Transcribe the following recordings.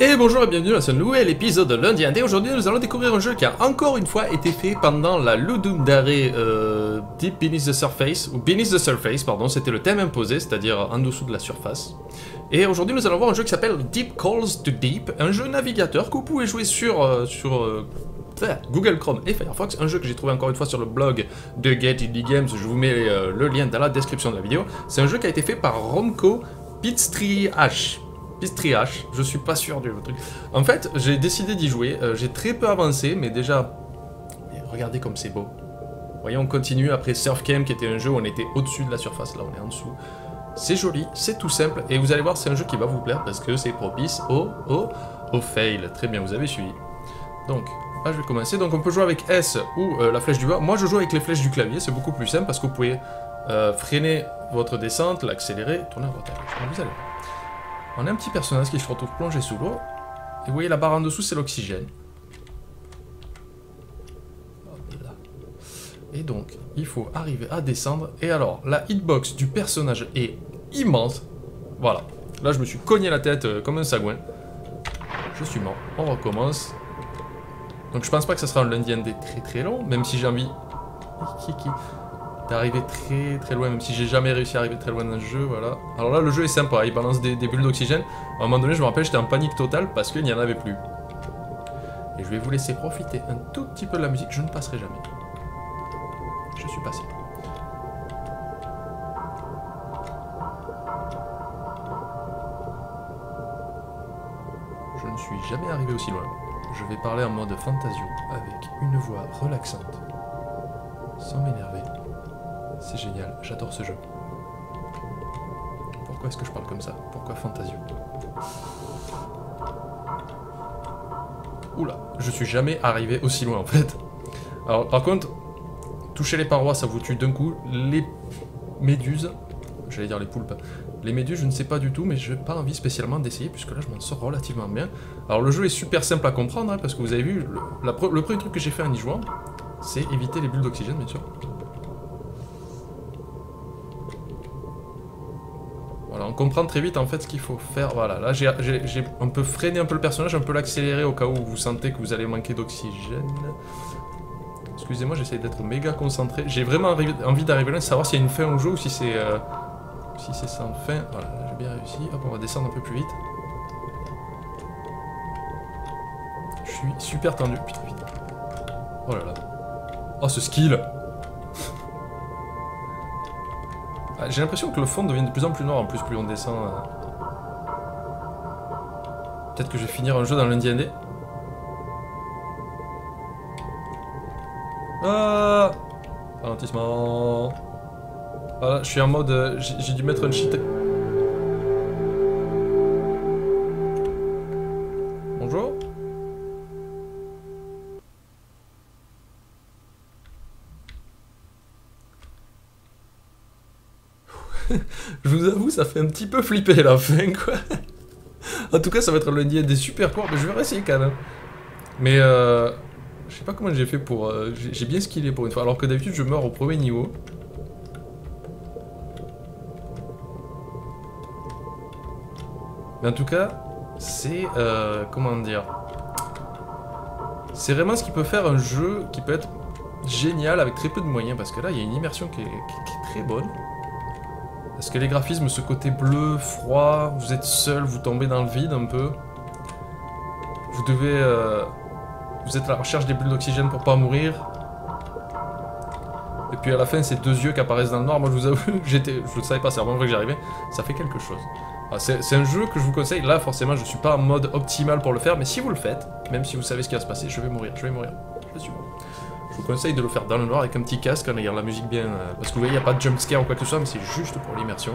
Et bonjour et bienvenue dans ce nouvel épisode de Lundi Indé. Aujourd'hui nous allons découvrir un jeu qui a encore une fois été fait pendant la Ludum Dare Deep Beneath the Surface, ou Beneath the Surface pardon, c'était le thème imposé, c'est-à-dire en dessous de la surface. Et aujourd'hui nous allons voir un jeu qui s'appelle Deep Calls to Deep, un jeu navigateur que vous pouvez jouer sur Google Chrome et Firefox, un jeu que j'ai trouvé encore une fois sur le blog de Get Indie Games, je vous mets le lien dans la description de la vidéo. C'est un jeu qui a été fait par Romco Pistriash. Je suis pas sûr du truc. En fait, j'ai décidé d'y jouer, j'ai très peu avancé, mais déjà, regardez comme c'est beau. Voyons, on continue après Surf Camp, qui était un jeu où on était au-dessus de la surface, là on est en dessous. C'est joli, c'est tout simple, et vous allez voir, c'est un jeu qui va vous plaire, parce que c'est propice au fail. Très bien, vous avez suivi. Donc, là je vais commencer. Donc on peut jouer avec S ou la flèche du bas. Moi je joue avec les flèches du clavier, c'est beaucoup plus simple, parce que vous pouvez freiner votre descente, l'accélérer, tourner à droite à gauche. Vous allez voir. On a un petit personnage qui se retrouve plongé sous l'eau. Et vous voyez la barre en dessous, c'est l'oxygène. Et donc, il faut arriver à descendre. Et alors, la hitbox du personnage est immense. Voilà. Là, je me suis cogné la tête comme un sagouin. Je suis mort. On recommence. Donc, je pense pas que ça sera un lundi indé très long, même si j'ai envie d'arriver très loin, même si j'ai jamais réussi à arriver très loin dans le jeu, voilà. Alors là, le jeu est sympa, il balance des bulles d'oxygène. À un moment donné, je me rappelle, j'étais en panique totale parce qu'il n'y en avait plus. Et je vais vous laisser profiter un tout petit peu de la musique, je ne passerai jamais. Je suis passé. Je ne suis jamais arrivé aussi loin. Je vais parler en mode fantasio, avec une voix relaxante, sans m'énerver. C'est génial, j'adore ce jeu. Pourquoi est-ce que je parle comme ça? Pourquoi Fantasio? Oula, je suis jamais arrivé aussi loin en fait. Alors par contre, toucher les parois ça vous tue d'un coup. Les méduses, j'allais dire les poulpes, les méduses je ne sais pas du tout, mais je n'ai pas envie spécialement d'essayer puisque là je m'en sors relativement bien. Alors le jeu est super simple à comprendre hein, parce que vous avez vu, le premier truc que j'ai fait en y jouant, c'est éviter les bulles d'oxygène bien sûr. Voilà, on comprend très vite en fait ce qu'il faut faire. Voilà, là on peut freiner un peu le personnage, un peu l'accélérer au cas où vous sentez que vous allez manquer d'oxygène. Excusez-moi, j'essaie d'être méga concentré. J'ai vraiment envie d'arriver là, de savoir s'il y a une fin au jeu ou si c'est sans fin. Voilà, là j'ai bien réussi. Hop, on va descendre un peu plus vite. Je suis super tendu. Putain, vite. Oh là là. Oh, ce skill. J'ai l'impression que le fond devient de plus en plus noir en plus on descend. Peut-être que je vais finir un jeu dans lundi indé. Ah, ralentissement. Voilà, je suis en mode. J'ai dû mettre un cheat. Bonjour. Je vous avoue, ça fait un petit peu flipper la fin, quoi. En tout cas, ça va être le lundi des super courts, mais je vais essayer quand même. Mais je sais pas comment j'ai fait pour... j'ai bien skillé pour une fois, alors que d'habitude je meurs au premier niveau. Mais en tout cas, c'est... comment dire... C'est vraiment ce qui peut faire un jeu qui peut être génial avec très peu de moyens, parce que là, il y a une immersion qui est très bonne. Parce que les graphismes, ce côté bleu, froid, vous êtes seul, vous tombez dans le vide un peu. Vous devez... vous êtes à la recherche des bulles d'oxygène pour pas mourir. Et puis à la fin, c'est deux yeux qui apparaissent dans le noir. Moi, je vous avoue, je ne savais pas, c'est vraiment vrai que j'arrivais. Ça fait quelque chose. C'est un jeu que je vous conseille. Là, forcément, je suis pas en mode optimal pour le faire. Mais si vous le faites, même si vous savez ce qui va se passer, je vais mourir, je vais mourir. Je suis mort. Je vous conseille de le faire dans le noir avec un petit casque en ayant la musique bien... parce que vous voyez, il n'y a pas de jumpscare ou quoi que ce soit, mais c'est juste pour l'immersion.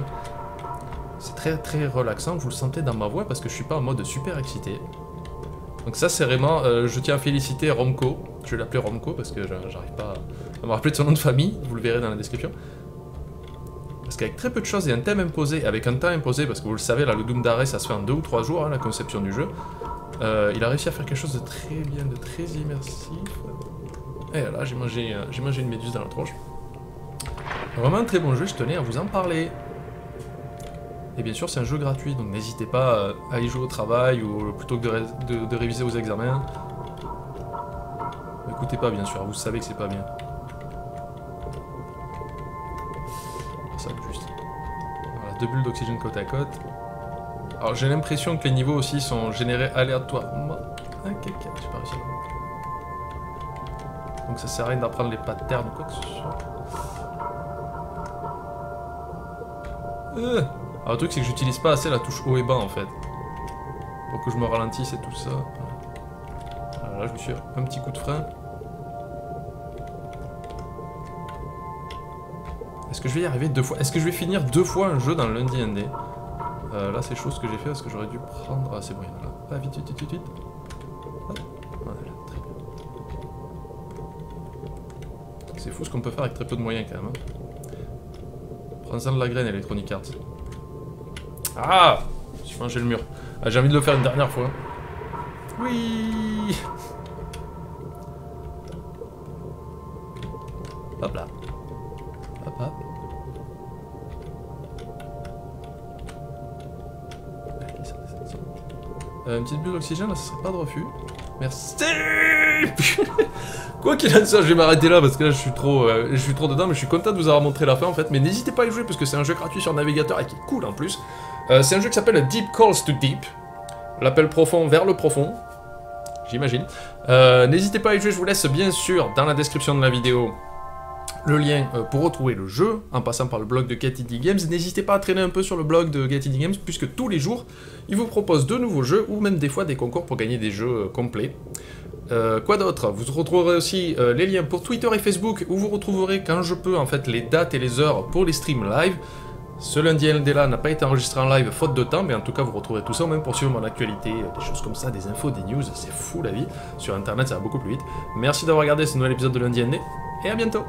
C'est très relaxant, vous le sentez dans ma voix parce que je suis pas en mode super excité. Donc ça c'est vraiment... je tiens à féliciter Romco, je vais l'appeler Romco parce que j'arrive pas à me rappeler de son nom de famille, vous le verrez dans la description. Parce qu'avec très peu de choses et un thème imposé, avec un temps imposé, parce que vous le savez, la Ludum Dare ça se fait en 2 ou 3 jours, hein, la conception du jeu. Il a réussi à faire quelque chose de très bien, de très immersif. Et là, j'ai mangé une méduse dans la tronche. Vraiment un très bon jeu, je tenais à vous en parler. Et bien sûr, c'est un jeu gratuit, donc n'hésitez pas à y jouer au travail ou plutôt que de réviser aux examens. N'écoutez pas, bien sûr, vous savez que c'est pas bien. Ça, juste. Voilà, 2 bulles d'oxygène côte à côte. Alors, j'ai l'impression que les niveaux aussi sont générés aléatoirement. Ah, quelqu'un, j'ai pas réussi. Donc, ça sert à rien d'apprendre les patterns ou quoi que ce soit. Alors, le truc, c'est que j'utilise pas assez la touche haut et bas en fait. Pour que je me ralentisse et tout ça. Voilà, là, je me suis un petit coup de frein. Est-ce que je vais y arriver 2 fois? Est-ce que je vais finir 2 fois un jeu dans le Lundi ND? Là, c'est chose que j'ai fait parce que j'aurais dû prendre. Ah, c'est bon, là. Ah, vite, vite, vite, vite, vite. Hop. Voilà, très bien. C'est fou ce qu'on peut faire avec très peu de moyens quand même. Hein. Prends-en de la graine, Electronic Arts. Ah! J'ai mangé le mur. Ah, j'ai envie de le faire une dernière fois. Oui! Hop là. Hop, hop. Une petite bulle d'oxygène, là, ce serait pas de refus. Merci! Quoi qu'il en soit, je vais m'arrêter là parce que là, je suis trop dedans, mais je suis content de vous avoir montré la fin en fait. Mais n'hésitez pas à y jouer parce que c'est un jeu gratuit sur navigateur et qui est cool en plus. C'est un jeu qui s'appelle Deep Calls to Deep. L'appel profond vers le profond. J'imagine. N'hésitez pas à y jouer, je vous laisse bien sûr dans la description de la vidéo le lien pour retrouver le jeu en passant par le blog de GetIndie Games. N'hésitez pas à traîner un peu sur le blog de GetIndie Games puisque tous les jours, ils vous proposent de nouveaux jeux ou même des fois des concours pour gagner des jeux complets. Quoi d'autre? Vous retrouverez aussi les liens pour Twitter et Facebook où vous retrouverez quand je peux en fait les dates et les heures pour les streams live. Ce lundi LD là n'a pas été enregistré en live faute de temps, mais en tout cas vous retrouverez tout ça même pour suivre mon actualité, des choses comme ça, des infos, des news, c'est fou la vie. Sur internet ça va beaucoup plus vite. Merci d'avoir regardé ce nouvel épisode de lundi LD et à bientôt.